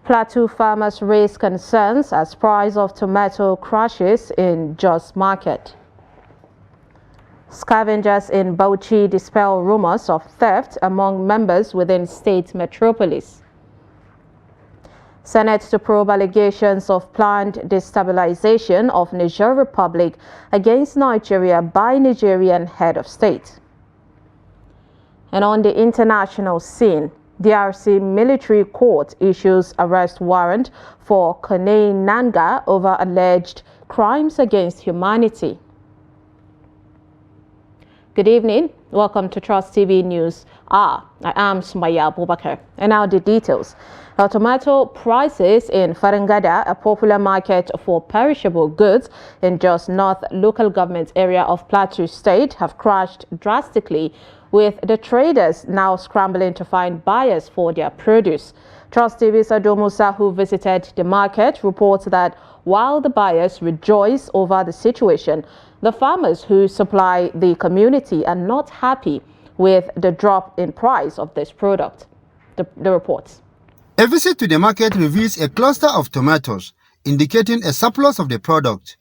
Plateau farmers raise concerns as price of tomato crashes in Jos market. Scavengers in Bauchi dispel rumors of theft among members within state metropolis. Senate to probe allegations of planned destabilization of Niger Republic against Nigeria by Nigerian head of state. And on the international scene, DRC military court issues arrest warrant for Kone Nanga over alleged crimes against humanity. Good evening. Welcome to Trust TV News. I am Sumaya Abubakar. And now the details. Tomato prices in Farangada, a popular market for perishable goods in Jos North local government area of Plateau State, have crashed drastically, with the traders now scrambling to find buyers for their produce. Trust TV's Ado Musa, who visited the market, reports that while the buyers rejoice over the situation, the farmers who supply the community are not happy with the drop in price of this product. The reports. A visit to the market reveals a cluster of tomatoes, indicating a surplus of the product.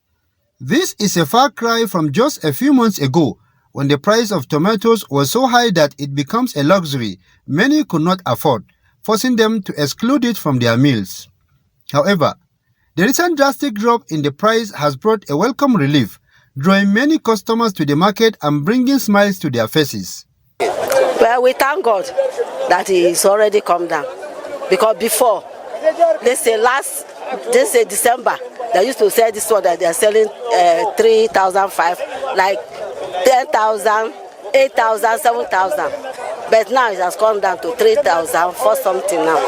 This is a far cry from just a few months ago, when the price of tomatoes was so high that it becomes a luxury many could not afford, forcing them to exclude it from their meals. However, the recent drastic drop in the price has brought a welcome relief, drawing many customers to the market and bringing smiles to their faces. Well, we thank God that it's already come down. Because before, this December, they used to sell this one that they are selling 3,500, like 10,000, 8,000, 7,000. But now it has come down to 3,000 for something now.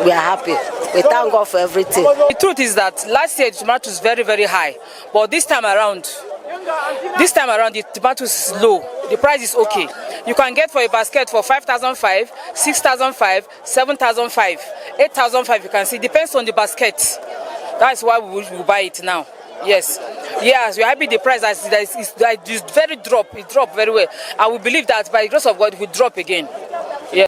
We are happy. We thank God for everything. The truth is that last year the tomato was very, very high. But this time around the tomato is low. The price is okay. You can get for a basket for 5,500, 6,500, 7,500, 8,500. You can see. Depends on the basket. That's why we will buy it now. Yes, we're happy the price is very drop. It dropped very well. And we believe that by the grace of God it will drop again. Yeah.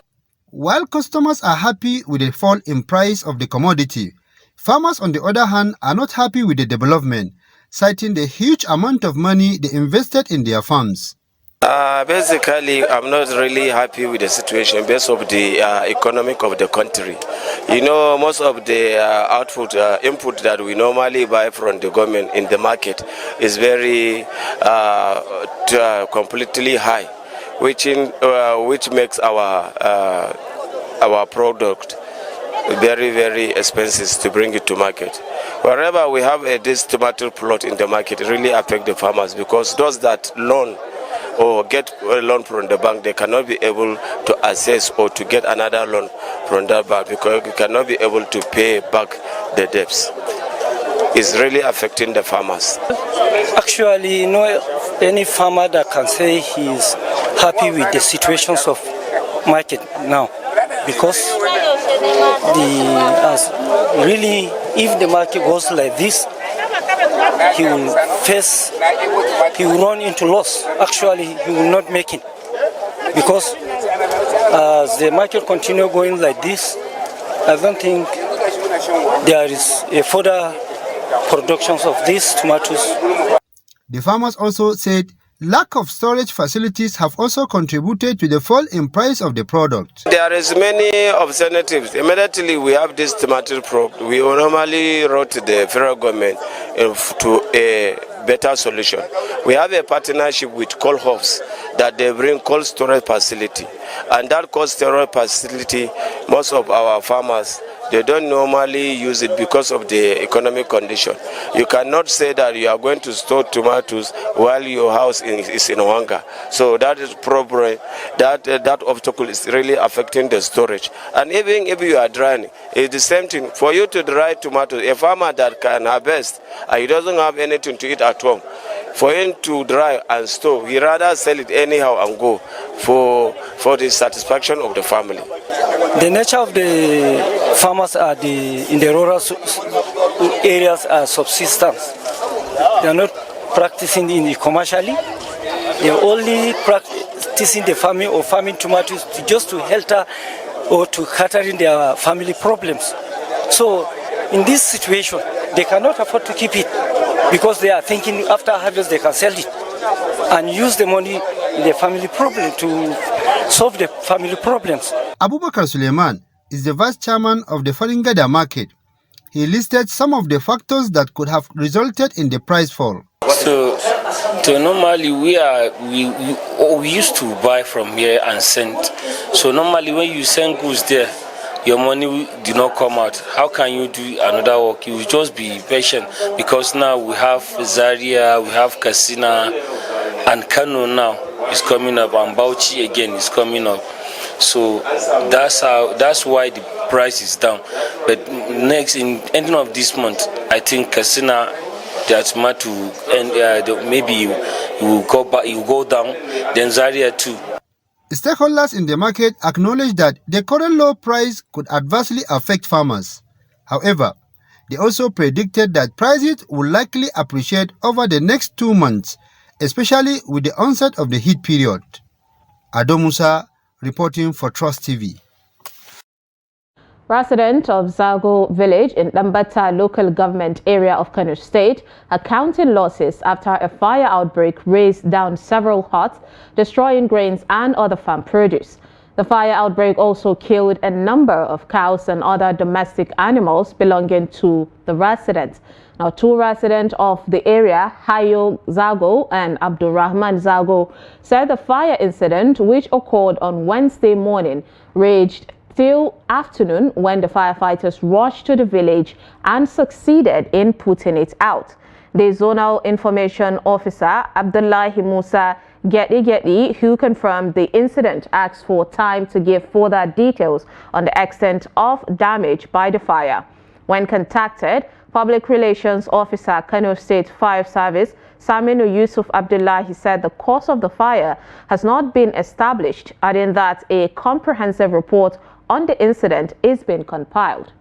While customers are happy with the fall in price of the commodity, farmers on the other hand are not happy with the development, citing the huge amount of money they invested in their farms. Basically, I'm not really happy with the situation based on the economic of the country. You know, most of the input that we normally buy from the government in the market is very completely high, which makes our product very, very expensive to bring it to market. Wherever we have this tomato plot in the market, it really affects the farmers, because those that loan or get a loan from the bank, they cannot be able to access or to get another loan from that bank, because you cannot be able to pay back the debts. It's really affecting the farmers. Actually, any farmer that can say he's happy with the situations of market now, because really, if the market goes like this, he will run into loss. Actually, he will not make it, because as the market continue going like this, I don't think there is a further productions of these tomatoes. The farmers also said lack of storage facilities have also contributed to the fall in price of the product. There is many alternatives. Immediately we have this tomato product, we normally wrote to the federal government to a better solution. We have a partnership with cold hubs that they bring cold storage facility, and that cold storage facility, most of our farmers, they don't normally use it because of the economic condition. You cannot say that you are going to store tomatoes while your house is in hunger. So that is problem. That obstacle is really affecting the storage. And even if you are drying, it's the same thing. For you to dry tomatoes, a farmer that can harvest and he doesn't have anything to eat at home, for him to dry and store, he rather sell it anyhow and go for the satisfaction of the family. The nature of the farmers in the rural areas are subsistence. They are not practicing in it commercially. They are only practicing the farming or farming tomatoes just to helter or to catering their family problems. So in this situation, they cannot afford to keep it because they are thinking after harvest they can sell it and use the money in the family problem to solve the family problems. Abubakar Suleiman is the vice chairman of the Faringada market. He listed some of the factors that could have resulted in the price fall. So normally we used to buy from here and send. So normally when you send goods there, your money do not come out. How can you do another work? You will just be patient because now we have Zaria, we have Katsina, and Kano now is coming up, and Bauchi again is coming up. So that's why the price is down. But next, in ending of this month, I think Katsina, the tomato, and maybe you will go back, you go down. Then Zaria too. Stakeholders in the market acknowledge that the current low price could adversely affect farmers. However, they also predicted that prices will likely appreciate over the next 2 months, especially with the onset of the heat period. Ado Musa reporting for Trust TV. Residents of Zago village in Lambata local government area of Kano State are counting losses after a fire outbreak razed down several huts, destroying grains and other farm produce. The fire outbreak also killed a number of cows and other domestic animals belonging to the residents. Now, 2 residents of the area, Hayo Zago and Abdurrahman Zago, said the fire incident, which occurred on Wednesday morning, raged till afternoon when the firefighters rushed to the village and succeeded in putting it out. The zonal information officer, Abdullahi Musa Getty, who confirmed the incident, asked for time to give further details on the extent of damage by the fire. When contacted, Public Relations Officer, Kano State Fire Service, Saminu Yusuf Abdullahi, said the cause of the fire has not been established, adding that a comprehensive report on the incident is being compiled.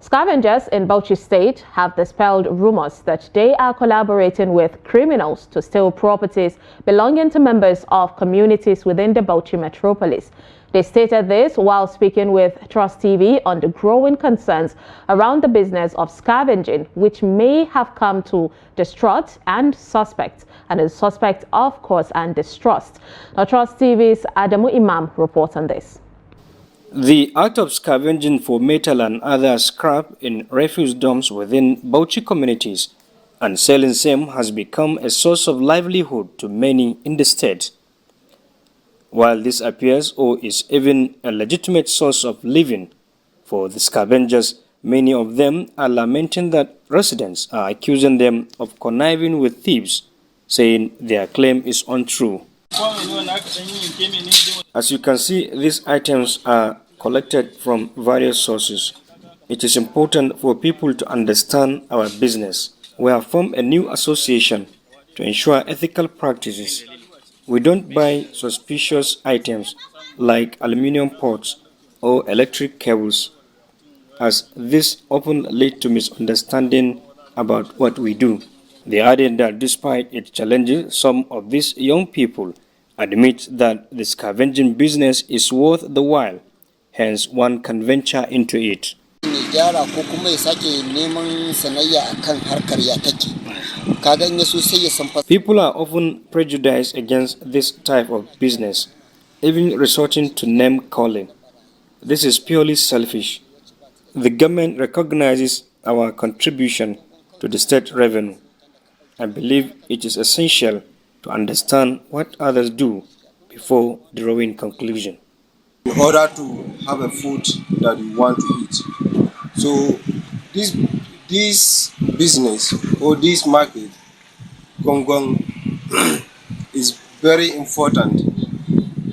Scavengers in Bauchi State have dispelled rumors that they are collaborating with criminals to steal properties belonging to members of communities within the Bauchi metropolis. They stated this while speaking with Trust TV on the growing concerns around the business of scavenging, which may have come to distrust and suspect, and is suspect, of course, and distrust. Now, Trust TV's Adamu Imam reports on this. The act of scavenging for metal and other scrap in refuse dumps within Bauchi communities and selling same has become a source of livelihood to many in the state. While this appears or is even a legitimate source of living for the scavengers, many of them are lamenting that residents are accusing them of conniving with thieves, saying their claim is untrue. As you can see, these items are collected from various sources. It is important for people to understand our business. We have formed a new association to ensure ethical practices. We don't buy suspicious items like aluminum pots or electric cables, as this often leads to misunderstanding about what we do. They added that despite its challenges, some of these young people admit that the scavenging business is worth the while, hence one can venture into it. People are often prejudiced against this type of business, even resorting to name calling. This is purely selfish. The government recognizes our contribution to the state revenue. I believe it is essential to understand what others do before drawing conclusion. In order to have a food that you want to eat. So this business or this market, Congo, is very important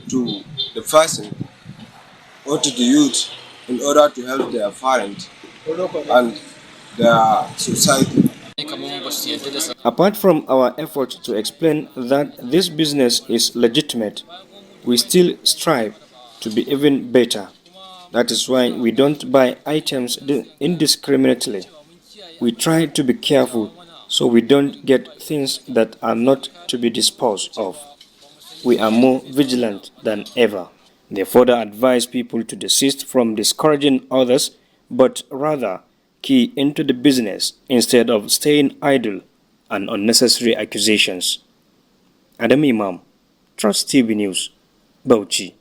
to the person or to the youth in order to help their parents and their society. Apart from our efforts to explain that this business is legitimate, we still strive to be even better. That is why we don't buy items indiscriminately. We try to be careful so we don't get things that are not to be disposed of. We are more vigilant than ever. They further advise people to desist from discouraging others, but rather key into the business instead of staying idle and unnecessary accusations. Adam Imam, Trust TV News, Bauchi.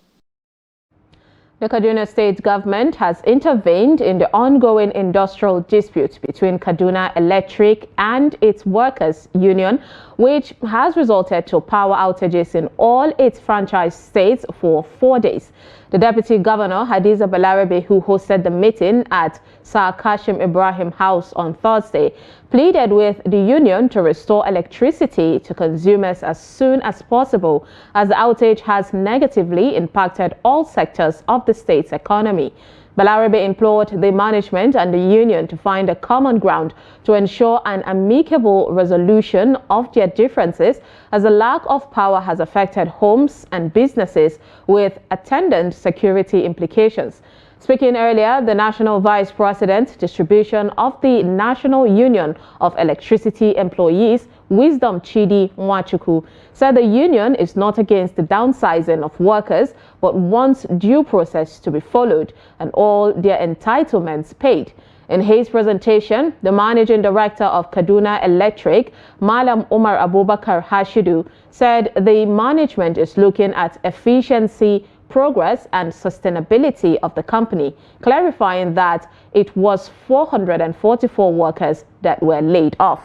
The Kaduna state government has intervened in the ongoing industrial dispute between Kaduna Electric and its workers' union, which has resulted to power outages in all its franchise states for 4 days. The Deputy Governor, Hadiza Balarabe, who hosted the meeting at Sir Kashim Ibrahim House on Thursday, pleaded with the union to restore electricity to consumers as soon as possible, as the outage has negatively impacted all sectors of the state's economy. Balarabe implored the management and the union to find a common ground to ensure an amicable resolution of their differences, as the lack of power has affected homes and businesses with attendant security implications. Speaking earlier, the National Vice President, Distribution of the National Union of Electricity Employees, Wisdom Chidi Nwachukwu, said the union is not against the downsizing of workers, but wants due process to be followed and all their entitlements paid. In his presentation, the Managing Director of Kaduna Electric, Malam Umar Abubakar Hashidu, said the management is looking at efficiency, progress and sustainability of the company, clarifying that it was 444 workers that were laid off.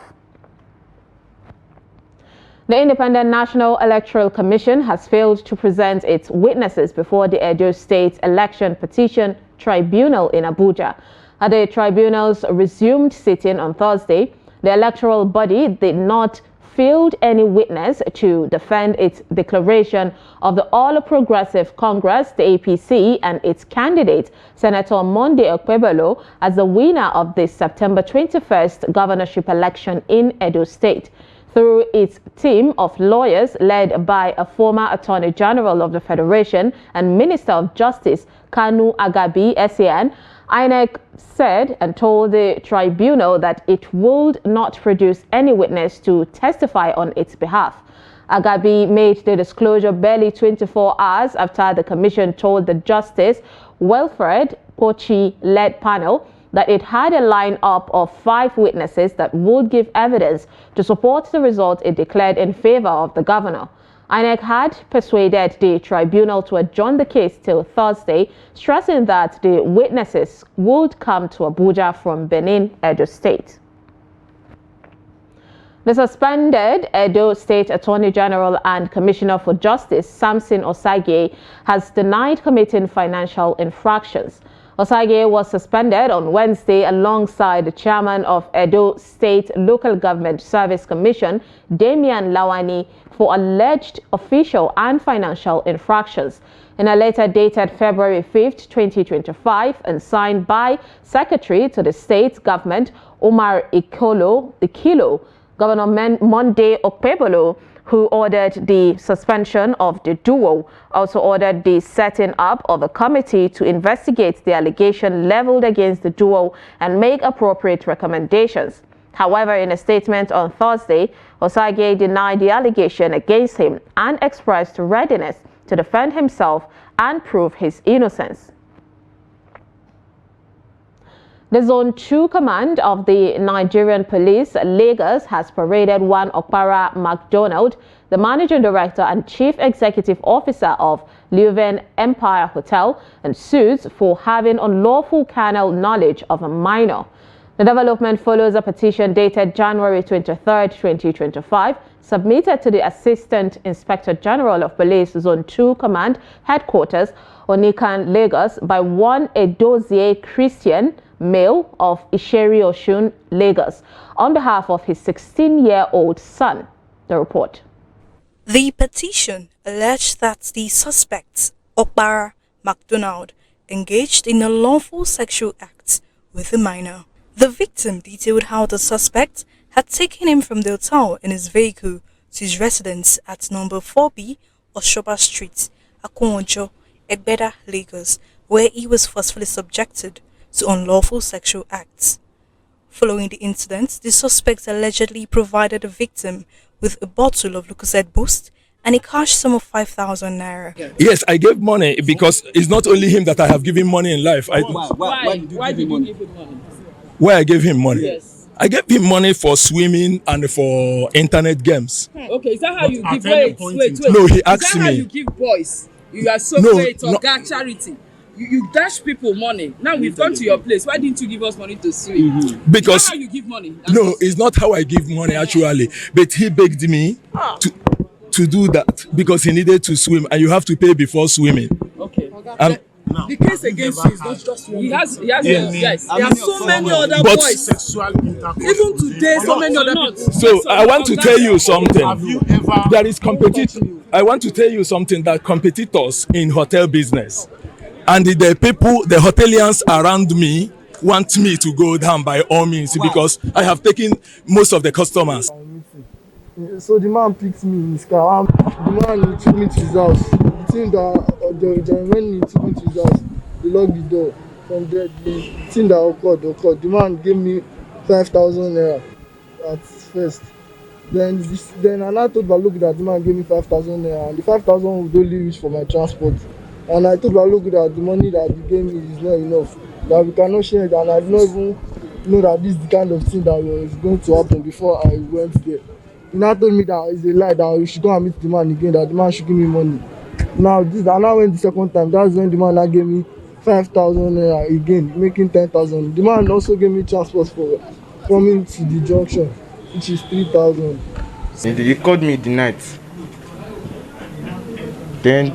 The Independent National Electoral Commission has failed to present its witnesses before the Edo State Election Petition Tribunal in Abuja. At the tribunal's resumed sitting on Thursday, the electoral body did not field any witness to defend its declaration of the All Progressive Congress, the APC, and its candidate, Senator Monday Okpebolo, as the winner of the September 21st governorship election in Edo State. Through its team of lawyers led by a former Attorney General of the Federation and Minister of Justice, Kanu Agabi SAN, INEC said and told the tribunal that it would not produce any witness to testify on its behalf. Agabi made the disclosure barely 24 hours after the commission told the Justice Wilfred Pochi-led panel that it had a lineup of 5 witnesses that would give evidence to support the result it declared in favor of the governor. INEC had persuaded the tribunal to adjourn the case till Thursday, stressing that the witnesses would come to Abuja from Benin, Edo State. The suspended Edo State Attorney General and Commissioner for Justice, Samson Osage, has denied committing financial infractions. Osage was suspended on Wednesday alongside the chairman of Edo State Local Government Service Commission, Damian Lawani, for alleged official and financial infractions. In a letter dated February 5, 2025, and signed by Secretary to the state government, Umar Ikilo, Governor Monday Okpebolo, who ordered the suspension of the duo, also ordered the setting up of a committee to investigate the allegation leveled against the duo and make appropriate recommendations. However, in a statement on Thursday, Osage denied the allegation against him and expressed readiness to defend himself and prove his innocence. The Zone 2 Command of the Nigerian Police, Lagos, has paraded one Okpara MacDonald, the Managing Director and Chief Executive Officer of Leuven Empire Hotel, and suits for having unlawful carnal knowledge of a minor. The development follows a petition dated January 23, 2025, submitted to the Assistant Inspector General of Police Zone 2 Command Headquarters, Onikan, Lagos, by one Edozie Christian, male of Isheri Oshun, Lagos, on behalf of his 16-year-old son. The report. The petition alleged that the suspects, Okpara MacDonald, engaged in unlawful sexual acts with a minor. The victim detailed how the suspect had taken him from the hotel in his vehicle to his residence at number 4B Oshoba Street, Akonjo, Egbeda, Lagos, where he was forcefully subjected to unlawful sexual acts. Following the incident, the suspect allegedly provided the victim with a bottle of Lucozade Boost and a cash sum of 5,000 naira. Yes, I gave money because it's not only him that I have given money in life. Why did you give him money? Why I gave him money? Yes. I gave him money for swimming and for internet games. Okay, is that how you give? Wait. No, he asked Is that how me. you give boys? You are so great or got charity. You dash people money. Now we've gone to your place. Why didn't you give us money to swim? Because is that how you give money? No, it's not how I give money actually. But he begged me to do that because he needed to swim, and you have to pay before swimming. Okay. The case against you is not just one. He has yes. There are so many other boys. Even today, so many other people. So I want to tell you something. There is I want to tell you something that competitors in hotel business and the people, the hoteliers around me want me to go down by all means because I have taken most of the customers. So the man picked me in his car. The man took me to his house. The thing that when he took me to his house, they locked the door. From there, the thing that occurred. The man gave me 5,000 naira at first. Then I told Baluk that the man gave me 5,000 naira, and the 5,000 would only reach for my transport. And I told Baluk that the money that he gave me is not enough, that we cannot share it, and I did not even know that this is the kind of thing that was going to happen before I went there. He now told me that it's a lie, that we should go and meet the man again, that the man should give me money. Now I went the second time. That's when the man now gave me 5,000 naira again, making 10,000. The man also gave me transport for coming to the junction, which is 3,000. He called me the night. Then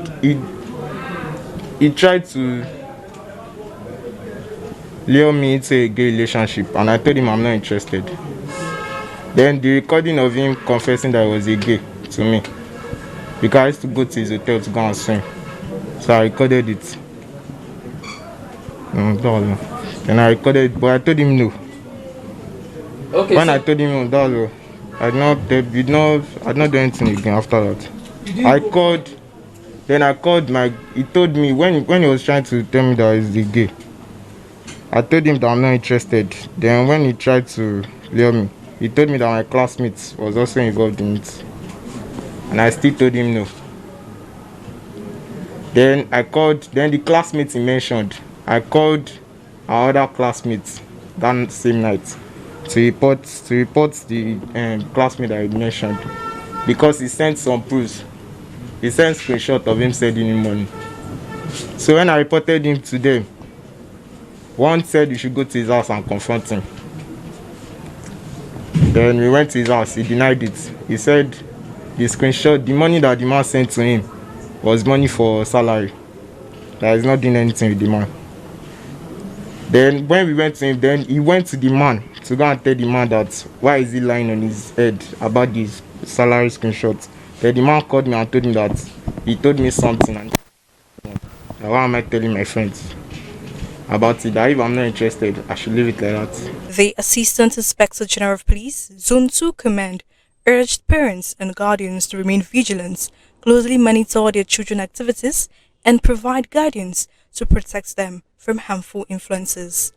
he tried to lure me into a gay relationship, and I told him I'm not interested. Then the recording of him confessing that he was a gay to me, because I used to go to his hotel to go and swim, so I recorded it. Then I recorded it, but I told him no. Okay. When I told him no, I did not do anything again after that. I called he told me when he was trying to tell me that he's a gay, I told him that I'm not interested. Then when he tried to lure me, he told me that my classmate was also involved in it, and I still told him no. Then the classmates he mentioned, I called our other classmates that same night to report the classmate that I mentioned, because he sent some proofs. He sent screenshot of him sending him money. So when I reported him to them, one said you should go to his house and confront him. Then we went to his house. He denied it. He said the money that the man sent to him was money for salary, that he's not doing anything with the man. Then when we went to him, then he went to the man to go and tell the man that why is he lying on his head about these salary screenshots. Then the man called me and told me that he told me something, and why am I telling my friends about it, that if I'm not interested, I should leave it like that. The Assistant Inspector General of Police, Zone 2 Command, urged parents and guardians to remain vigilant, closely monitor their children's activities, and provide guidance to protect them from harmful influences.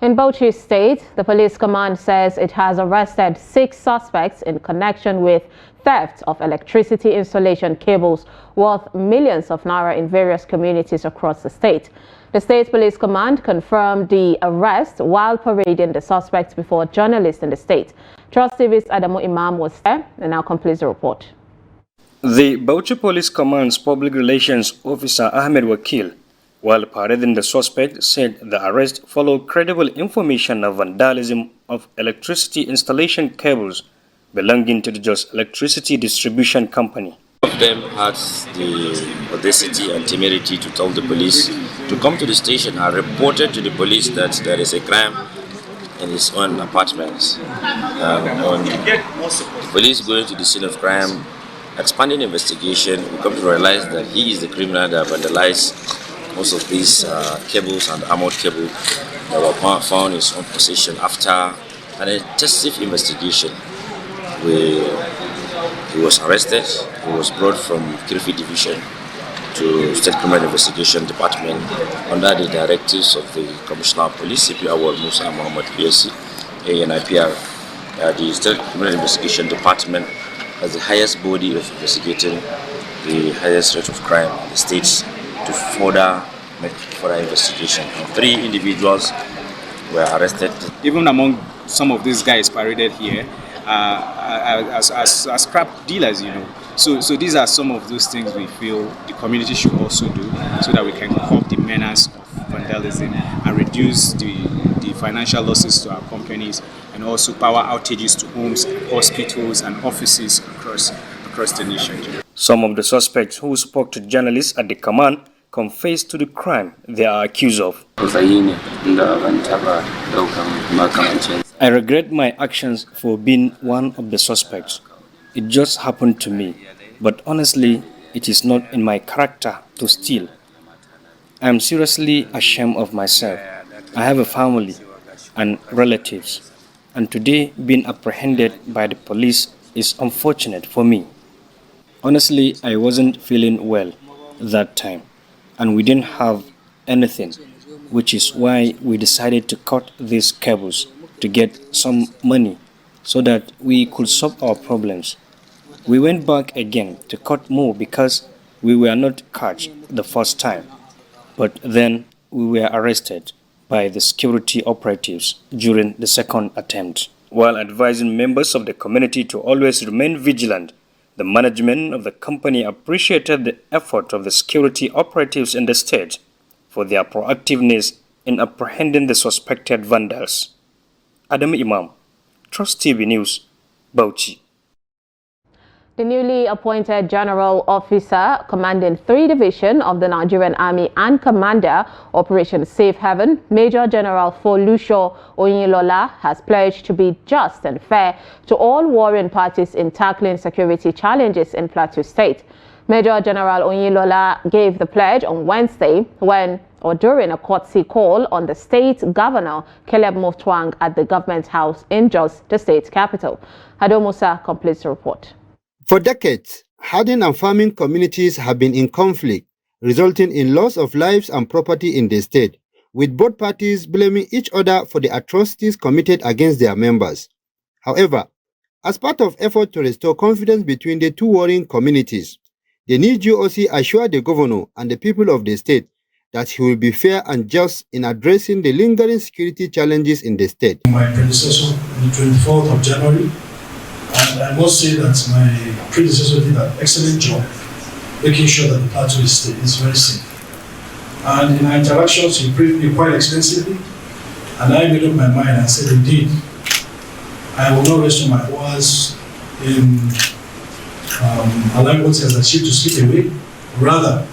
In Bauchi State, the police command says it has arrested 6 suspects in connection with theft of electricity installation cables worth millions of naira in various communities across the state. The State Police Command confirmed the arrest while parading the suspects before journalists in the state. Trust TV's Adamu Imam was there and now completes the report. The Bauchi Police Command's Public Relations Officer Ahmed Wakil, while parading the suspect, said the arrest followed credible information of vandalism of electricity installation cables belonging to the Jos Electricity Distribution Company. One of them had the audacity and temerity to tell the police to come to the station and reported to the police that there is a crime in his own apartments. On the police going to the scene of crime, expanding investigation, we come to realize that he is the criminal that vandalized most of these cables and armored cables that were found in his own possession. After an intensive investigation, he was arrested. He was brought from Counterfeit Division to State Criminal Investigation Department under the directives of the Commissioner of Police, CP Awal Musa Muhammad PSC, ANIPR. The State Criminal Investigation Department as the highest body of investigating the highest rate of crime in the states to make further investigation. And 3 individuals were arrested. Even among some of these guys paraded here as scrap dealers, you know. So these are some of those things we feel the community should also do so that we can curb the menace of vandalism and reduce the financial losses to our companies and also power outages to homes, hospitals and offices across the nation. Some of the suspects who spoke to journalists at the command confessed to the crime they are accused of. I regret my actions for being one of the suspects. It just happened to me, but honestly, it is not in my character to steal. I am seriously ashamed of myself. I have a family and relatives, and today being apprehended by the police is unfortunate for me. Honestly, I wasn't feeling well that time, and we didn't have anything, which is why we decided to cut these cables to get some money so that we could solve our problems. We went back again to cut more because we were not caught the first time, but then we were arrested by the security operatives during the second attempt. While advising members of the community to always remain vigilant, the management of the company appreciated the effort of the security operatives in the state for their proactiveness in apprehending the suspected vandals. Adam Imam, Trust TV News, Bauchi. The newly appointed General Officer commanding 3 Division of the Nigerian Army and Commander Operation Safe Haven, Major General Folusho Oyinlola, has pledged to be just and fair to all warring parties in tackling security challenges in Plateau State. Major General Oyinlola gave the pledge on Wednesday during a courtesy call on the state governor, Caleb Mutfwang, at the government house in Jos, the state capital. Hado Musa completes the report. For decades, herding and farming communities have been in conflict, resulting in loss of lives and property in the state, with both parties blaming each other for the atrocities committed against their members. However, as part of effort to restore confidence between the two warring communities, the new GOC assured the governor and the people of the state that he will be fair and just in addressing the lingering security challenges in the state. My predecessor on the 24th of January, and I must say that my predecessor did an excellent job making sure that the Plateau is very safe. And in our interactions, he briefed me quite extensively, and I made up my mind and said, indeed, I will not rest on my oars in allowing what he has achieved to slip away. Rather,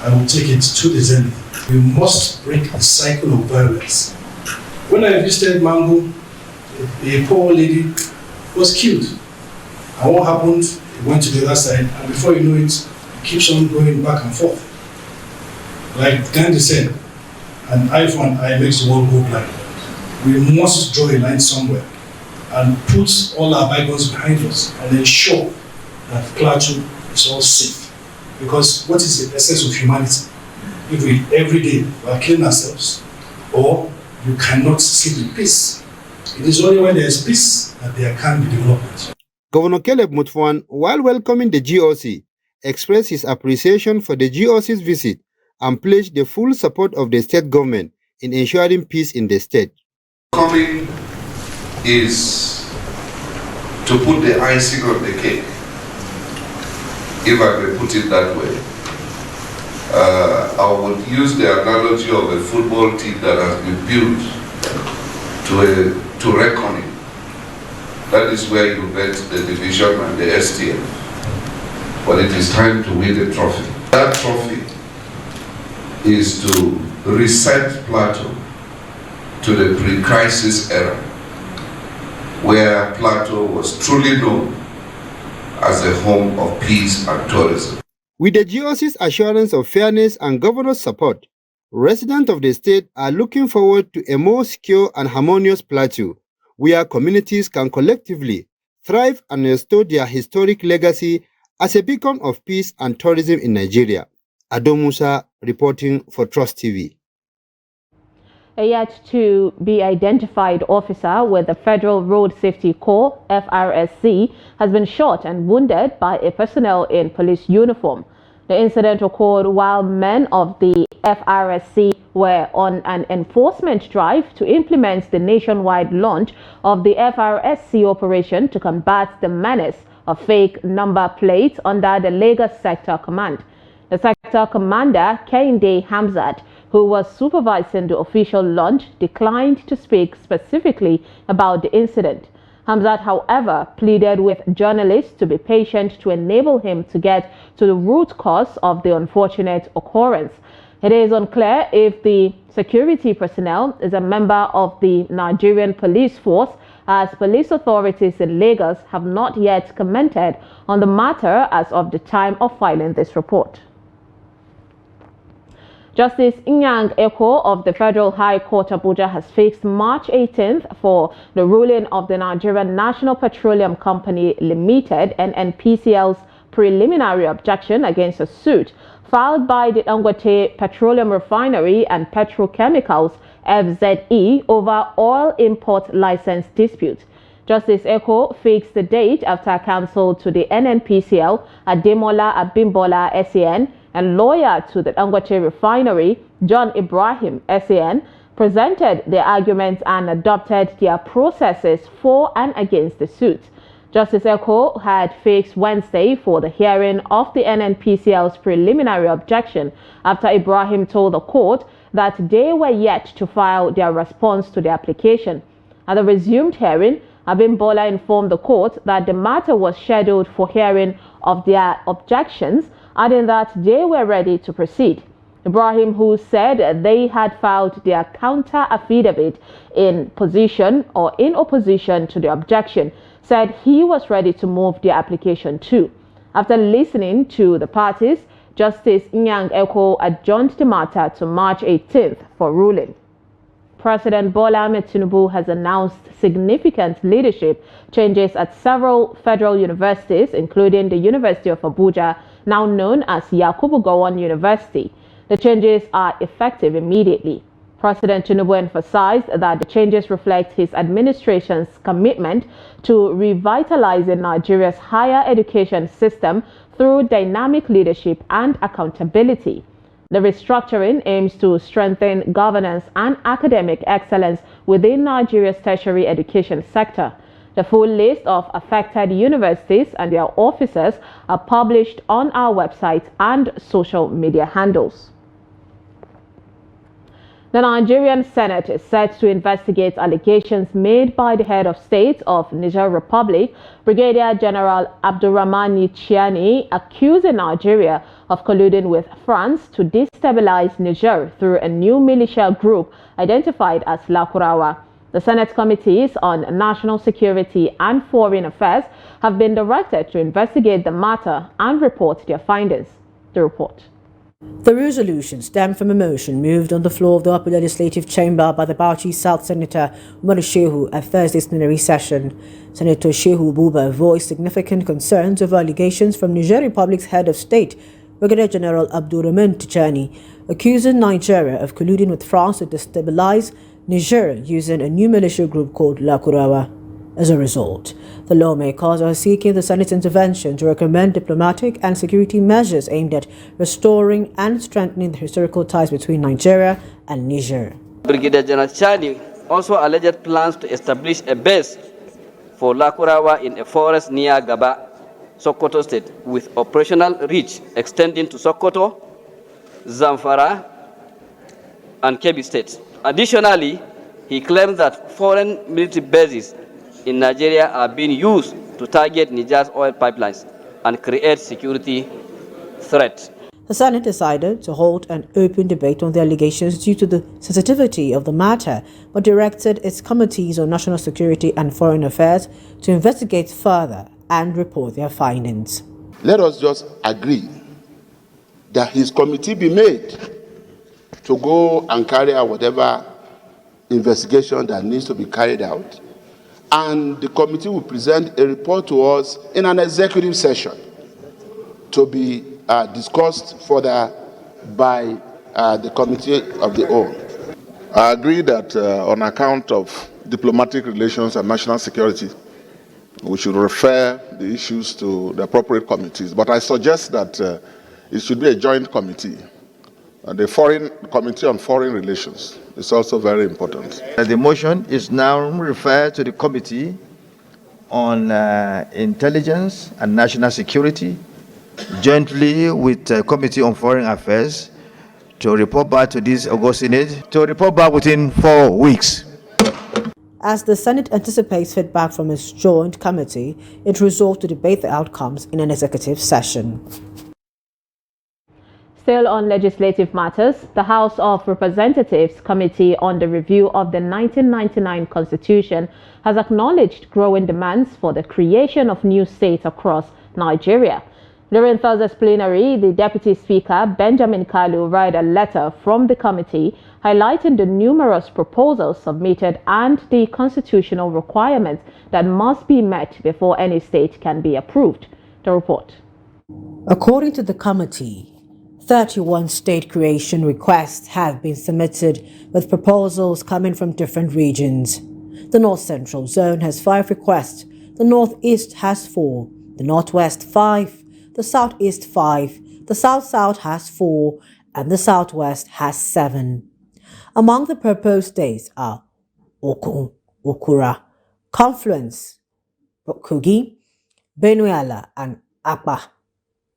I will take it to the zenith. We must break the cycle of violence. When I visited Mango, a poor lady was killed. And what happened? It went to the other side, and before you know it, it keeps on going back and forth. Like Gandhi said, an eye for an eye makes the world go blind. We must draw a line somewhere and put all our bygones behind us and ensure that Plateau is all safe. Because what is the essence of humanity? If we every day we are killing ourselves, or you cannot sleep in peace. It is only when there is peace that there can be development. Governor Caleb Mutfwang, while welcoming the GOC, expressed his appreciation for the GOC's visit and pledged the full support of the state government in ensuring peace in the state. Coming is to put the icing on the cake, if I may put it that way. I would use the analogy of a football team that has been built to reckoning. That is where you bet the division and the STM. But it is time to win the trophy. That trophy is to reset Plateau to the pre-crisis era, where Plateau was truly known as a home of peace and tourism. With the GOC's assurance of fairness and governor's support, residents of the state are looking forward to a more secure and harmonious Plateau, where communities can collectively thrive and restore their historic legacy as a beacon of peace and tourism in Nigeria. Ado Musa reporting for Trust TV. A yet-to-be-identified officer with the Federal Road Safety Corps, FRSC, has been shot and wounded by a personnel in police uniform. The incident occurred while men of the FRSC were on an enforcement drive to implement the nationwide launch of the FRSC operation to combat the menace of fake number plates under the Lagos Sector Command. The sector commander, Kehinde Hamzat, who was supervising the official launch, declined to speak specifically about the incident. Hamzat, however, pleaded with journalists to be patient to enable him to get to the root cause of the unfortunate occurrence. It is unclear if the security personnel is a member of the Nigerian police force, as police authorities in Lagos have not yet commented on the matter as of the time of filing this report. Justice Inyang Eko of the Federal High Court Abuja has fixed March 18th for the ruling of the Nigerian National Petroleum Company Limited (NNPCL's) preliminary objection against a suit filed by the Dangote Petroleum Refinery and Petrochemicals (FZE) over oil import license dispute. Justice Eko fixed the date after counsel to the NNPCL, Ademola Abimbola SAN, and lawyer to the Dangote Refinery, John Ibrahim SAN, presented their arguments and adopted their processes for and against the suit. Justice Eko had fixed Wednesday for the hearing of the NNPCL's preliminary objection after Ibrahim told the court that they were yet to file their response to the application. At the resumed hearing, Abimbola informed the court that the matter was scheduled for hearing of their objections, adding that they were ready to proceed. Ibrahim, who said they had filed their counter affidavit in opposition to the objection, said he was ready to move the application too. After listening to the parties, Justice Inyang Eko adjourned the matter to March 18th for ruling. President Bola Ahmed Tinubu has announced significant leadership changes at several federal universities, including the University of Abuja, now known as Yakubu Gowon University. The changes are effective immediately. President Tinubu emphasized that the changes reflect his administration's commitment to revitalizing Nigeria's higher education system through dynamic leadership and accountability. The restructuring aims to strengthen governance and academic excellence within Nigeria's tertiary education sector. The full list of affected universities and their officers are published on our website and social media handles. The Nigerian Senate is set to investigate allegations made by the head of state of Niger Republic, Brigadier General Abdurrahmani Chiani, accusing Nigeria of colluding with France to destabilize Niger through a new militia group identified as Lakurawa. The Senate Committees on National Security and Foreign Affairs have been directed to investigate the matter and report their findings. The report. The resolution stemmed from a motion moved on the floor of the Upper Legislative Chamber by the Bauchi South Senator Umar Shehu at Thursday's plenary session. Senator Shehu Buba voiced significant concerns over allegations from Niger Republic's head of state, Brigadier General Abdurrahman Tichani, accusing Nigeria of colluding with France to destabilize Niger using a new militia group called Lakurawa. As a result, the lawmakers are seeking the Senate's intervention to recommend diplomatic and security measures aimed at restoring and strengthening the historical ties between Nigeria and Niger. Brigadier General Chani also alleged plans to establish a base for Lakurawa in a forest near Gaba, Sokoto State, with operational reach extending to Sokoto, Zamfara, and Kebbi States. Additionally, he claimed that foreign military bases in Nigeria are being used to target Niger's oil pipelines and create security threat. The Senate decided to hold an open debate on the allegations due to the sensitivity of the matter, but directed its committees on national security and foreign affairs to investigate further and report their findings. Let us just agree that his committee be made to go and carry out whatever investigation that needs to be carried out, and the committee will present a report to us in an executive session to be discussed further by the committee of the whole. I agree that on account of diplomatic relations and national security, we should refer the issues to the appropriate committees. But I suggest that it should be a joint committee. The Committee on Foreign Relations is also very important. The motion is now referred to the Committee on Intelligence and National Security, jointly with the Committee on Foreign Affairs, to report back to this August Senate, to report back within 4 weeks. As the Senate anticipates feedback from its joint committee, it resolved to debate the outcomes in an executive session. Still on legislative matters, the House of Representatives Committee on the Review of the 1999 Constitution has acknowledged growing demands for the creation of new states across Nigeria. During Thursday's plenary, the Deputy Speaker, Benjamin Kalu, read a letter from the committee highlighting the numerous proposals submitted and the constitutional requirements that must be met before any state can be approved. The report. According to the committee, 31 state creation requests have been submitted, with proposals coming from different regions. The North Central Zone has 5 requests, the Northeast has 4, the Northwest 5, the Southeast 5, the South-South has 4, and the Southwest has 7. Among the proposed states are Okun, Okura, Confluence, Kogi, Benue and Akpa,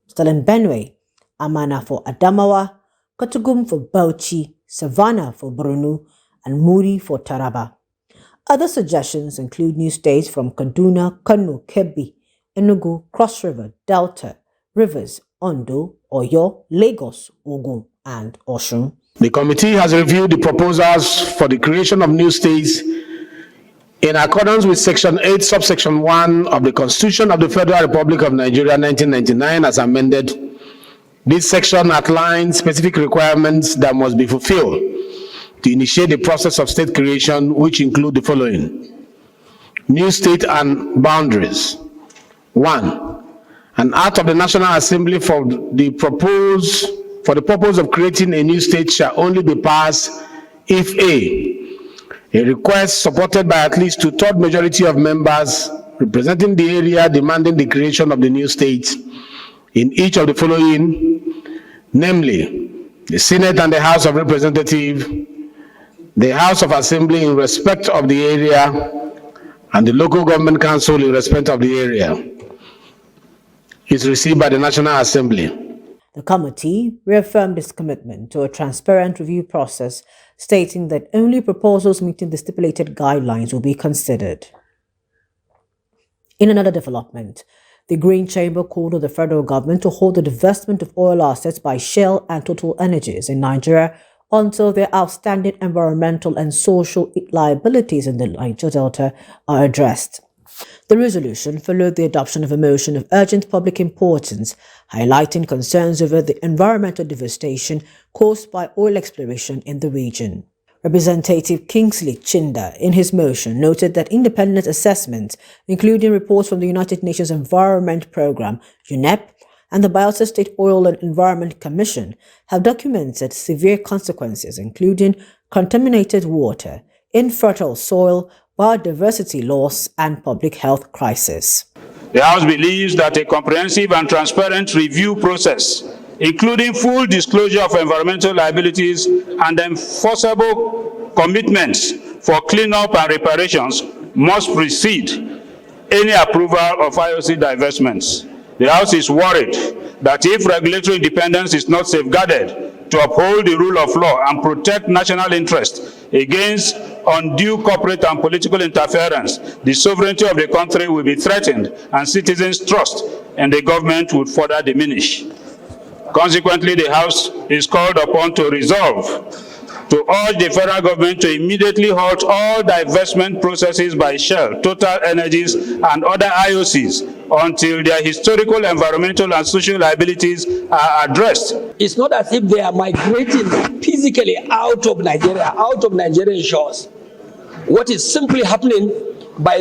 still in Benue, Amana for Adamawa, Katugum for Bauchi, Savannah for Brunu, and Muri for Taraba. Other suggestions include new states from Kaduna, Kano, Kebbi, Enugu, Cross River, Delta, Rivers, Ondo, Oyo, Lagos, Ogun, and Osun. The committee has reviewed the proposals for the creation of new states in accordance with Section 8, Subsection 1 of the Constitution of the Federal Republic of Nigeria 1999 as amended. This section outlines specific requirements that must be fulfilled to initiate the process of state creation, which include the following. New state and boundaries. 1. An act of the National Assembly for the purpose of creating a new state shall only be passed if a request supported by at least 2/3 majority of members representing the area demanding the creation of the new state in each of the following, namely, the Senate and the House of Representatives, the House of Assembly in respect of the area, and the local government council in respect of the area, is received by the National Assembly. The committee reaffirmed its commitment to a transparent review process, stating that only proposals meeting the stipulated guidelines will be considered. In another development, the Green Chamber called on the federal government to hold the divestment of oil assets by Shell and Total Energies in Nigeria until their outstanding environmental and social liabilities in the Niger Delta are addressed. The resolution followed the adoption of a motion of urgent public importance, highlighting concerns over the environmental devastation caused by oil exploration in the region. Representative Kingsley Chinda, in his motion, noted that independent assessments, including reports from the United Nations Environment Programme, UNEP, and the Bayelsa State Oil and Environment Commission, have documented severe consequences, including contaminated water, infertile soil, biodiversity loss, and public health crisis. The House believes that a comprehensive and transparent review process, including full disclosure of environmental liabilities and enforceable commitments for cleanup and reparations, must precede any approval of IOC divestments. The House is worried that if regulatory independence is not safeguarded to uphold the rule of law and protect national interests against undue corporate and political interference, the sovereignty of the country will be threatened and citizens' trust in the government would further diminish. Consequently, the House is called upon to resolve to urge the federal government to immediately halt all divestment processes by Shell, Total Energies, and other IOCs until their historical, environmental, and social liabilities are addressed. It's not as if they are migrating physically out of Nigeria, out of Nigerian shores. What is simply happening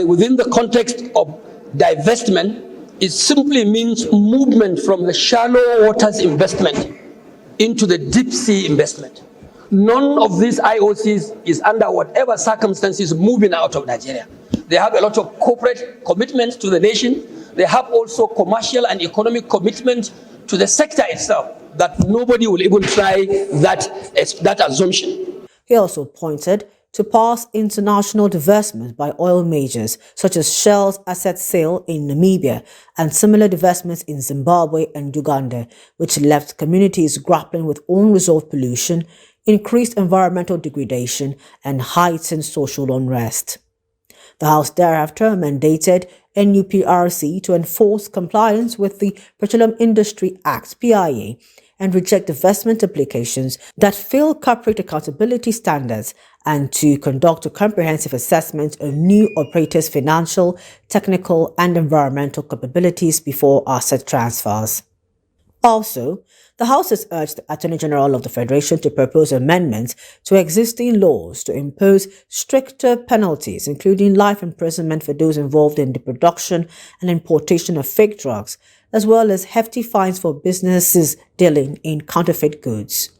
within the context of divestment, it simply means movement from the shallow waters investment into the deep sea investment. none of these IOCs is under whatever circumstances moving out of Nigeria. They have a lot of corporate commitments to the nation. They have also commercial and economic commitment to the sector itself, that nobody will even try that assumption. He also pointed to past international divestment by oil majors such as Shell's asset sale in Namibia and similar divestments in Zimbabwe and Uganda, which left communities grappling with unresolved pollution, increased environmental degradation, and heightened social unrest. The House thereafter mandated NUPRC to enforce compliance with the Petroleum Industry Act (PIA) and reject divestment applications that fail corporate accountability standards, and to conduct a comprehensive assessment of new operators' financial, technical, and environmental capabilities before asset transfers. Also, the House has urged the Attorney General of the Federation to propose amendments to existing laws to impose stricter penalties, including life imprisonment for those involved in the production and importation of fake drugs, as well as hefty fines for businesses dealing in counterfeit goods.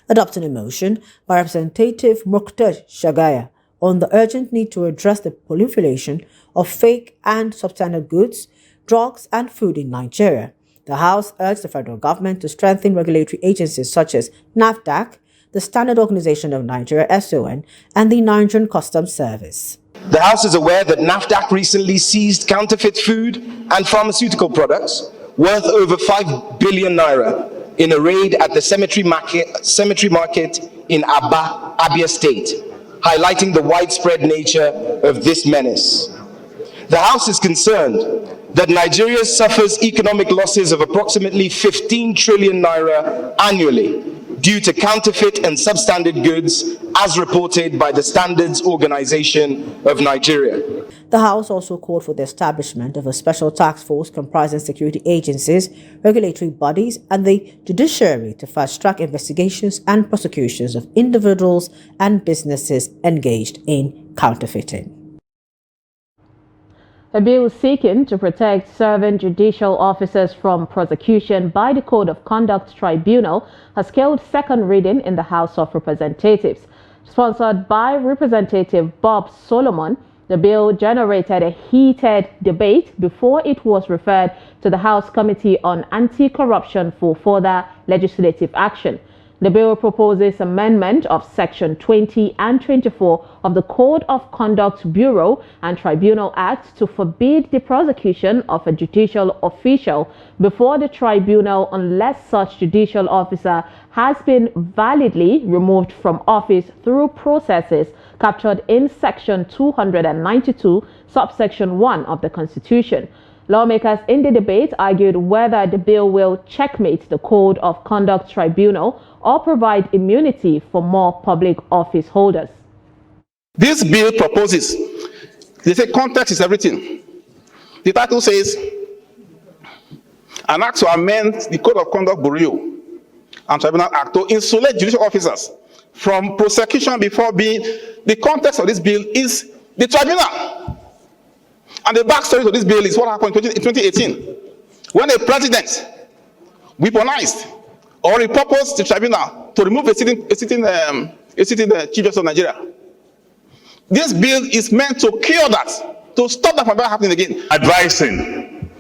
Adopting a motion by Representative Mukhtar Shagaya on the urgent need to address the proliferation of fake and substandard goods, drugs, and food in Nigeria, the House urged the federal government to strengthen regulatory agencies such as NAFDAC, the Standard Organization of Nigeria (SON), and the Nigerian Customs Service. The House is aware that NAFDAC recently seized counterfeit food and pharmaceutical products worth over 5 billion naira in a raid at the cemetery market in Aba, Abia State, highlighting the widespread nature of this menace. The House is concerned that Nigeria suffers economic losses of approximately 15 trillion naira annually due to counterfeit and substandard goods, as reported by the Standards Organization of Nigeria. The House also called for the establishment of a special task force comprising security agencies, regulatory bodies, and the judiciary to fast-track investigations and prosecutions of individuals and businesses engaged in counterfeiting. A bill seeking to protect serving judicial officers from prosecution by the Code of Conduct Tribunal has scaled second reading in the House of Representatives. Sponsored by Representative Bob Solomon, the bill generated a heated debate before it was referred to the House Committee on Anti-Corruption for further legislative action. The bill proposes amendment of Section 20 and 24 of the Code of Conduct Bureau and Tribunal Act to forbid the prosecution of a judicial official before the tribunal unless such judicial officer has been validly removed from office through processes captured in Section 292, subsection 1 of the Constitution. Lawmakers in the debate argued whether the bill will checkmate the Code of Conduct Tribunal or provide immunity for more public office holders. This bill proposes, they say context is everything. The title says, an act to amend the Code of Conduct Bureau and Tribunal Act to insulate judicial officers from prosecution before being, the context of this bill is the tribunal. And the backstory to this bill is what happened in 2018, when a president weaponized or repurposed the tribunal to remove a sitting Chief Justice of Nigeria. This bill is meant to cure that, to stop that from happening again. Advising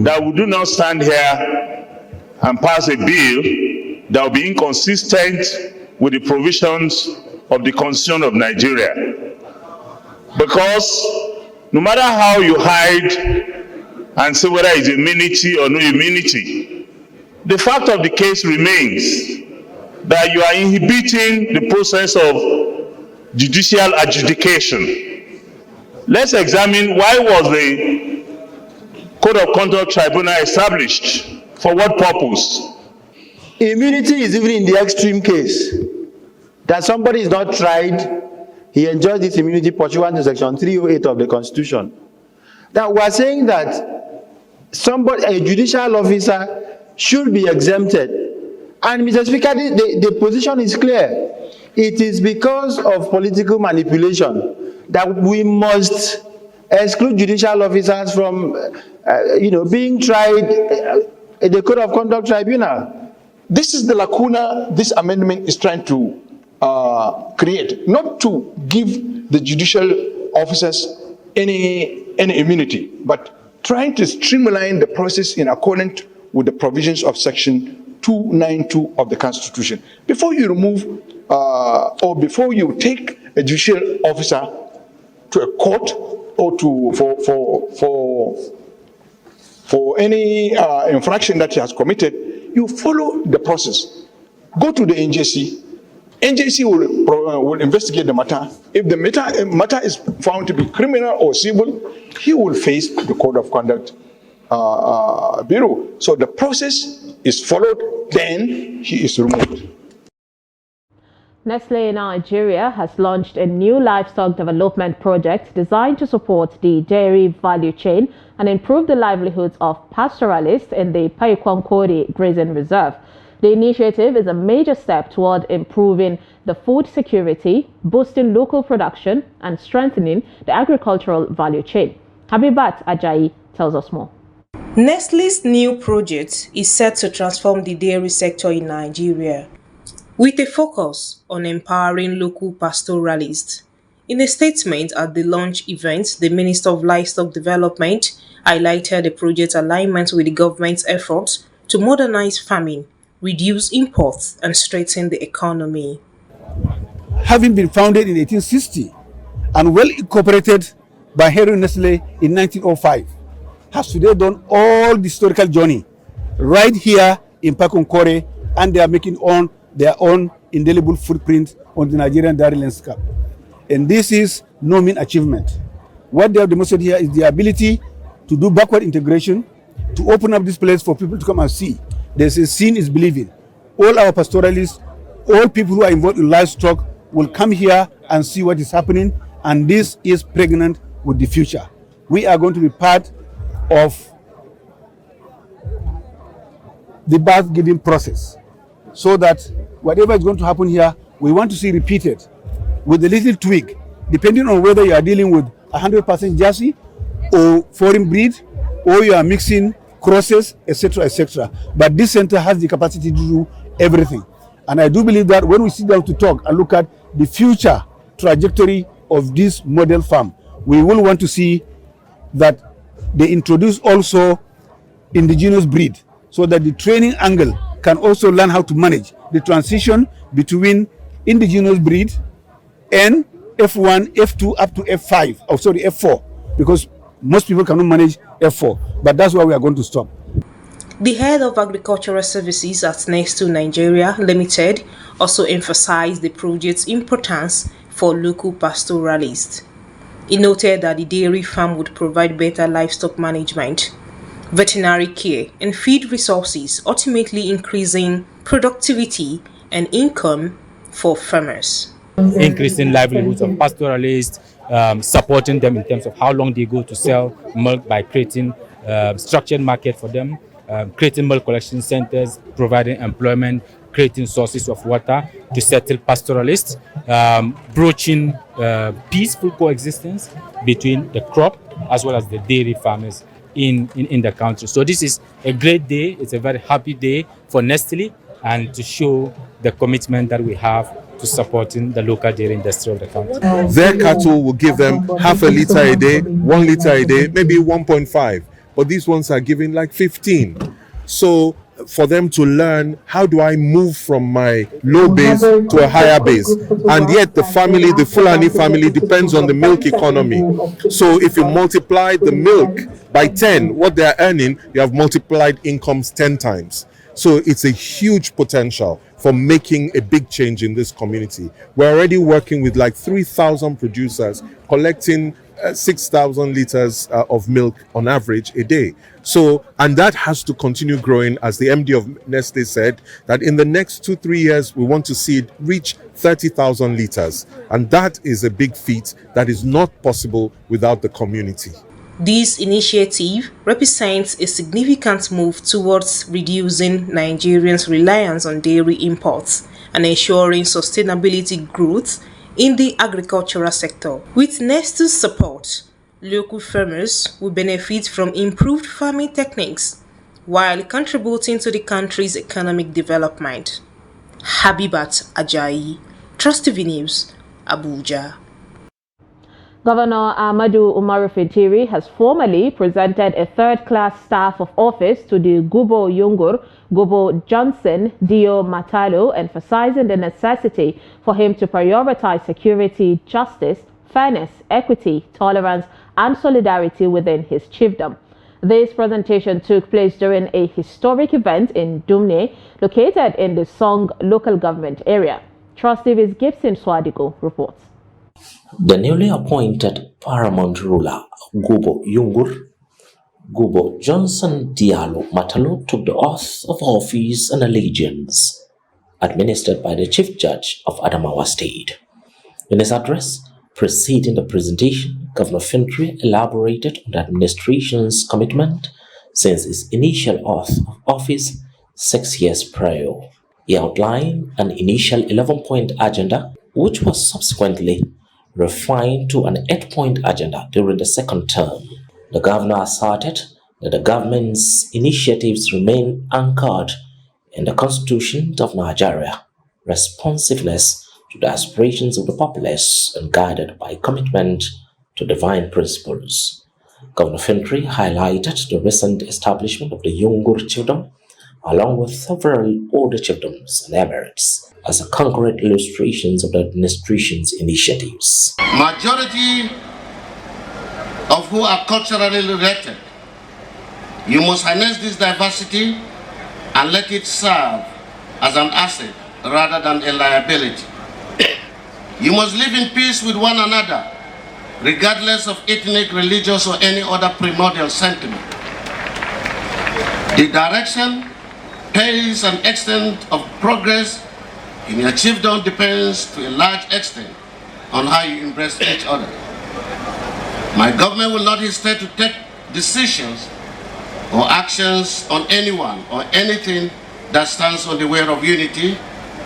that we do not stand here and pass a bill that will be inconsistent with the provisions of the Constitution of Nigeria. Because no matter how you hide and say whether it's immunity or no immunity, the fact of the case remains that you are inhibiting the process of judicial adjudication. Let's examine why was the Code of Conduct Tribunal established? For what purpose? Immunity is even in the extreme case that somebody is not tried, he enjoys this immunity pursuant to Section 308 of the Constitution. That we are saying that a judicial officer should be exempted. And Mr. Speaker, the position is clear. It is because of political manipulation that we must exclude judicial officers from being tried in the Code of Conduct Tribunal. This is the lacuna this amendment is trying to create, not to give the judicial officers any immunity, but trying to streamline the process in accordance with the provisions of Section 292 of the Constitution. Before you remove or before you take a judicial officer to a court or for any infraction that he has committed, you follow the process. Go to the NJC. NJC will investigate the matter. If the matter is found to be criminal or civil, he will face the Code of Conduct Bureau. So the process is followed, then he is removed. Nestlé in Nigeria has launched a new livestock development project designed to support the dairy value chain and improve the livelihoods of pastoralists in the Paikwankore Grazing Reserve. The initiative is a major step toward improving the food security, boosting local production, and strengthening the agricultural value chain. Habibat Ajayi tells us more. Nestlé's new project is set to transform the dairy sector in Nigeria, with a focus on empowering local pastoralists. In a statement at the launch event, the Minister of Livestock Development highlighted the project's alignment with the government's efforts to modernize farming, reduce imports, and strengthen the economy. Having been founded in 1860 and well incorporated by Henry Nestlé in 1905, has today done all the historical journey right here in Paikwankore, and they are making their own indelible footprint on the Nigerian dairy landscape. And this is no mean achievement. What they have demonstrated here is the ability to do backward integration, to open up this place for people to come and see. There's a seeing is believing. All our pastoralists, all people who are involved in livestock will come here and see what is happening, and this is pregnant with the future. We are going to be part of the birth-giving process, so that whatever is going to happen here, we want to see repeated with a little tweak, depending on whether you are dealing with 100% Jersey or foreign breed, or you are mixing crosses, etc., etc. But this center has the capacity to do everything. And I do believe that when we sit down to talk and look at the future trajectory of this model farm, we will want to see that they introduce also indigenous breed, so that the training angle can also learn how to manage the transition between indigenous breed and F1, F2 up to F5, or sorry, F4, because most people cannot manage F4, but that's why we are going to stop. The head of agricultural services at Nestlé Nigeria Limited also emphasized the project's importance for local pastoralists. He noted that the dairy farm would provide better livestock management, veterinary care, and feed resources, ultimately increasing productivity and income for farmers. Increasing livelihoods of pastoralists, supporting them in terms of how long they go to sell milk by creating structured market for them, creating milk collection centers, providing employment, creating sources of water to settle pastoralists, broaching peaceful coexistence between the crop as well as the dairy farmers in the country. So this is a great day. It's a very happy day for Nestlé, and to show the commitment that we have to supporting the local dairy industry of the country. Their cattle will give them half a liter a day, 1 liter a day, maybe 1.5. But these ones are giving like 15. So for them to learn, how do I move from my low base to a higher base? And yet the family, the Fulani family, depends on the milk economy. So if you multiply the milk by 10, what they're earning, you have multiplied incomes 10 times. So it's a huge potential for making a big change in this community. We're already working with like 3,000 producers, collecting 6,000 liters of milk on average a day. So, and that has to continue growing, as the MD of Nestlé said, that in the next 2-3 years, we want to see it reach 30,000 liters. And that is a big feat that is not possible without the community. This initiative represents a significant move towards reducing Nigerians' reliance on dairy imports and ensuring sustainability growth in the agricultural sector. With Nestlé's support, local farmers will benefit from improved farming techniques while contributing to the country's economic development. Habibat Ajayi, Trust TV News, Abuja. Governor Ahmadu Umaru Fintiri has formally presented a third-class staff of office to the Gubo Yungur, Gubo Johnson, Dio Matalo, emphasizing the necessity for him to prioritize security, justice, fairness, equity, tolerance, and solidarity within his chiefdom. This presentation took place during a historic event in Dumne, located in the Song local government area. Trust TV's Gibson Swadigo reports. The newly appointed paramount ruler, Gubo Yungur, Gubo Johnson Diallo Matalo, took the oath of office and allegiance administered by the Chief Judge of Adamawa State. In his address preceding the presentation, Governor Fintiri elaborated on the administration's commitment since its initial oath of office 6 years prior. He outlined an initial 11-point agenda, which was subsequently refined to an 8-point agenda during the second term. The governor asserted that the government's initiatives remain anchored in the Constitution of Nigeria, responsiveness to the aspirations of the populace, and guided by commitment to divine principles. Governor Fintiri highlighted the recent establishment of the Yungur chiefdom, along with several older chiefdoms and emirates, as concrete illustrations of the administration's initiatives. Majority of who are culturally related. You must harness this diversity and let it serve as an asset rather than a liability. You must live in peace with one another, regardless of ethnic, religious, or any other primordial sentiment. The direction, pace, and extent of progress in your chiefdom depends to a large extent on how you embrace each other. My government will not hesitate to take decisions or actions on anyone or anything that stands on the way of unity,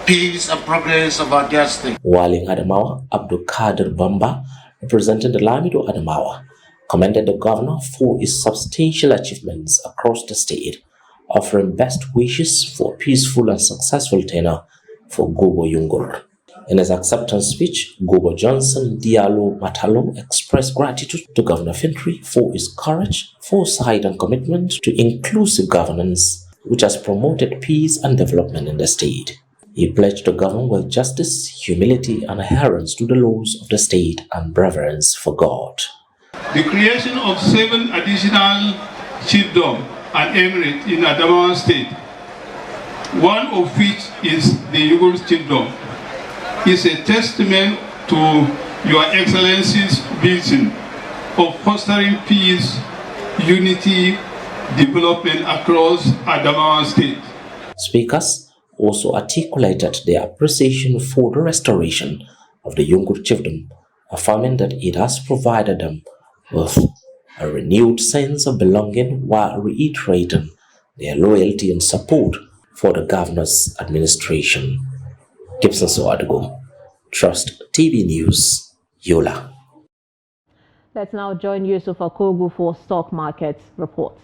peace, and progress of our dear state. While in Adamawa, Abdul Kadir Bamba, representing the Lamido Adamawa, commended the governor for his substantial achievements across the state, offering best wishes for a peaceful and successful tenure for Gubo Yungur. In his acceptance speech, Gubo Johnson Diallo Matalo expressed gratitude to Governor Fintiri for his courage, foresight, and commitment to inclusive governance, which has promoted peace and development in the state. He pledged to govern with justice, humility, and adherence to the laws of the state and reverence for God. The creation of 7 additional chiefdoms and emirates in Adamawa State, one of which is the Yungur chiefdom, is a testament to Your Excellency's vision of fostering peace, unity, development across Adamawa State. Speakers also articulated their appreciation for the restoration of the Yungur chiefdom, affirming that it has provided them with a renewed sense of belonging while reiterating their loyalty and support for the governor's administration. Gibson Soadgo, Trust TV News, Yola. Let's now join Yusuf Akogu for Stock Market Report.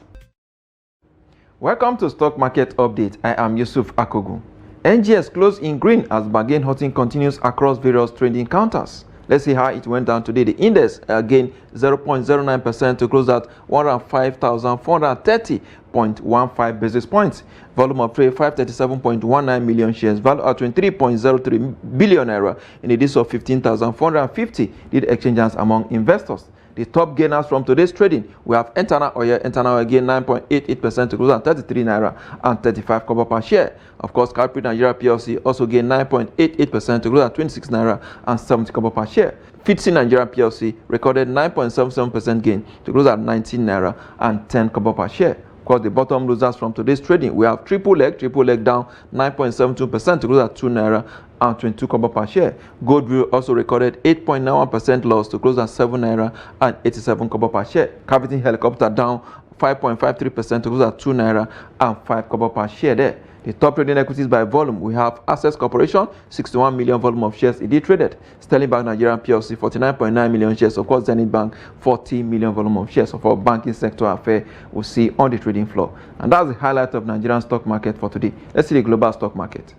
Welcome to Stock Market Update. I am Yusuf Akogu. NGX closed in green as bargain hunting continues across various trading counters. Let's see how it went down today. The index gained 0.09% to close at 105,430.15 basis points. Volume of trade 537.19 million shares. Value at 23.03 billion naira in a list of 15,450 lead exchanges among investors. The top gainers from today's trading, we have Entana Oil gained 9.88% to close at 33 naira and 35 kobo per share. Of course, Counterfeit Nigeria PLC also gained 9.88% to close at 26 naira and 70 kobo per share. FRSC Nigeria PLC recorded 9.77% gain to close at 19 naira and 10 kobo per share. Of course, the bottom losers from today's trading, we have triple leg down 9.72% to close at 2 naira and 22 kobo per share. Goldview also recorded 8.91% loss to close at 7 naira and 87 kobo per share. Cavity Helicopter down 5.53% to close at 2 naira and 5 kobo per share there. The top trading equities by volume, we have Access Corporation, 61 million volume of shares it traded. Sterling Bank Nigeria PLC, 49.9 million shares. Of course, Zenith Bank, 40 million volume of shares. Of our banking sector affair, we'll see on the trading floor. And that's the highlight of Nigerian stock market for today. Let's see the global stock market.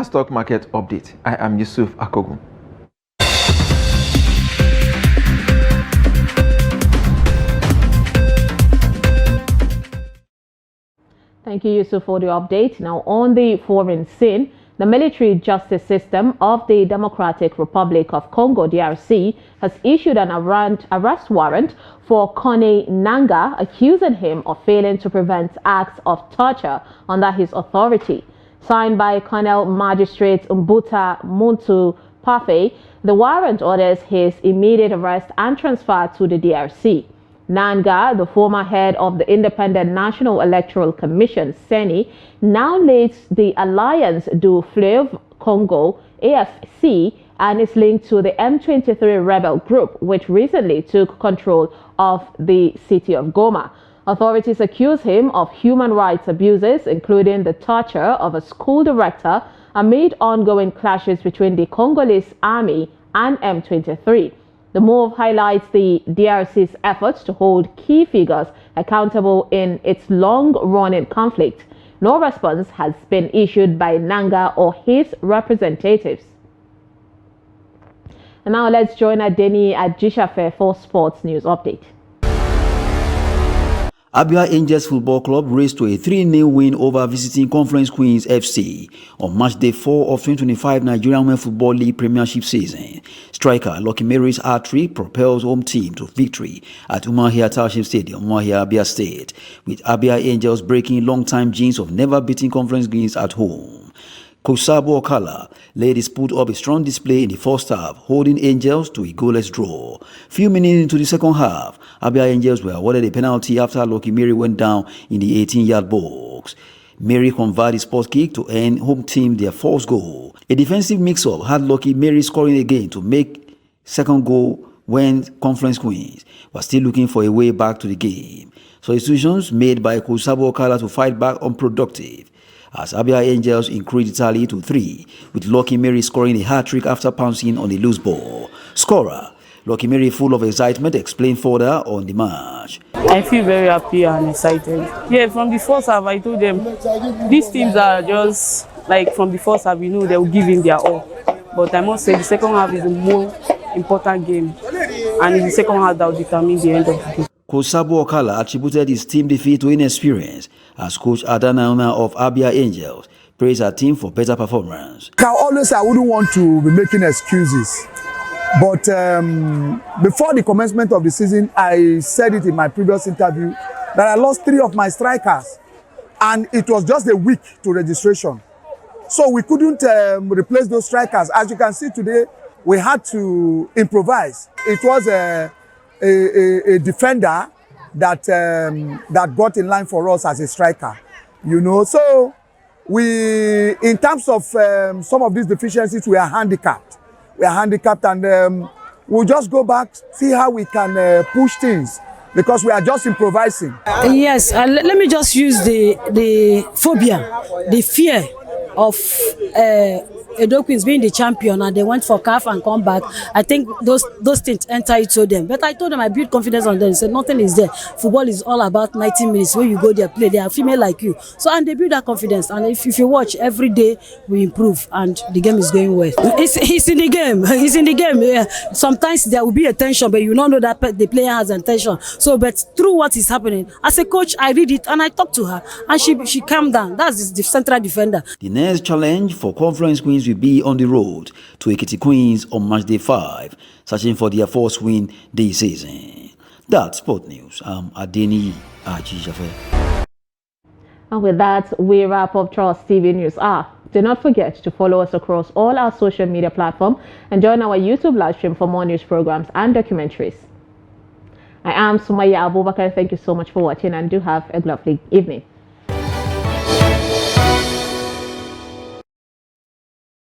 Ghana stock market update. I am Yusuf Akogun. Thank you, Yusuf, for the update. Now, on the foreign scene, the military justice system of the Democratic Republic of Congo, DRC, has issued an arrest warrant for Kone Nanga, accusing him of failing to prevent acts of torture under his authority. Signed by Colonel Magistrate Mbuta Muntu Pafe, the warrant orders his immediate arrest and transfer to the DRC. Nanga, the former head of the Independent National Electoral Commission, CENI, now leads the Alliance du Fleuve Congo, AFC, and is linked to the M23 rebel group, which recently took control of the city of Goma. Authorities accuse him of human rights abuses, including the torture of a school director, amid ongoing clashes between the Congolese army and M23. The move highlights the DRC's efforts to hold key figures accountable in its long-running conflict. No response has been issued by Nanga or his representatives. And now let's join Adeni Ajishafe for Sports News Update. Abia Angels Football Club raced to a 3-0 win over visiting Conference Queens FC on match day 4 of 2025 Nigerian Women Football League Premiership season. Striker Lucky Mary's hat-trick propels home team to victory at Umuahia Township Stadium, Umuahia, Abia State, with Abia Angels breaking long-time jinx of never beating Conference Queens at home. Coach Sabo Okala ladies put up a strong display in the first half, holding Angels to a goalless draw. Few minutes into the second half, Abia Angels were awarded a penalty after Lucky Mary went down in the 18-yard box. Mary converted a spot kick to earn home team their first goal. A defensive mix-up had Lucky Mary scoring again to make second goal when Conference Queens were still looking for a way back to the game. Substitutions made by Coach Sabo Okala to fight back unproductive, as Abia Angels increased the tally to 3, with Lucky Mary scoring a hat-trick after pouncing on a loose ball. Scorer Lucky Mary, full of excitement, explained further on the match. I feel very happy and excited. Yeah, from the first half, I told them, these teams are just, like from the first half, you know, they will give in their all. But I must say, the second half is the more important game. And it's the second half that will determine the end of the game. Coach Sabo Okala attributed his team defeat to inexperience, as Coach Adamawa of Abia Angels praised her team for better performance. I wouldn't want to be making excuses. But before the commencement of the season, I said it in my previous interview that I lost 3 of my strikers. And it was just a week to registration. So we couldn't replace those strikers. As you can see today, we had to improvise. It was a defender that got in line for us as a striker, you know. So we, in terms of some of these deficiencies, we are handicapped. We are handicapped, and we'll just go back, see how we can push things, because we are just improvising. Yes, let me just use the phobia, the fear of Edo Queens being the champion, and they went for CAF and come back. I think those things enter into them. But I told them, I built confidence on them. I said nothing is there. Football is all about 90 minutes. When you go there, play. They are female like you. So, and they build that confidence. And if you watch, every day we improve, and the game is going well. He's in the game. He's in the game. Yeah. Sometimes there will be a tension, but you don't know that the player has a tension. So, but through what is happening, as a coach, I read it and I talk to her, and she calmed down. That's the central defender. The next challenge for Conference Queens will be on the road to Ekiti Queens on match day 5, searching for their first win this season. That's Sport News. I'm Adeni Ajijafe. And with that, we wrap up Trust TV News. Do not forget to follow us across all our social media platforms and join our YouTube live stream for more news programs and documentaries. I am Sumaya Abubakar. Thank you so much for watching, and do have a lovely evening.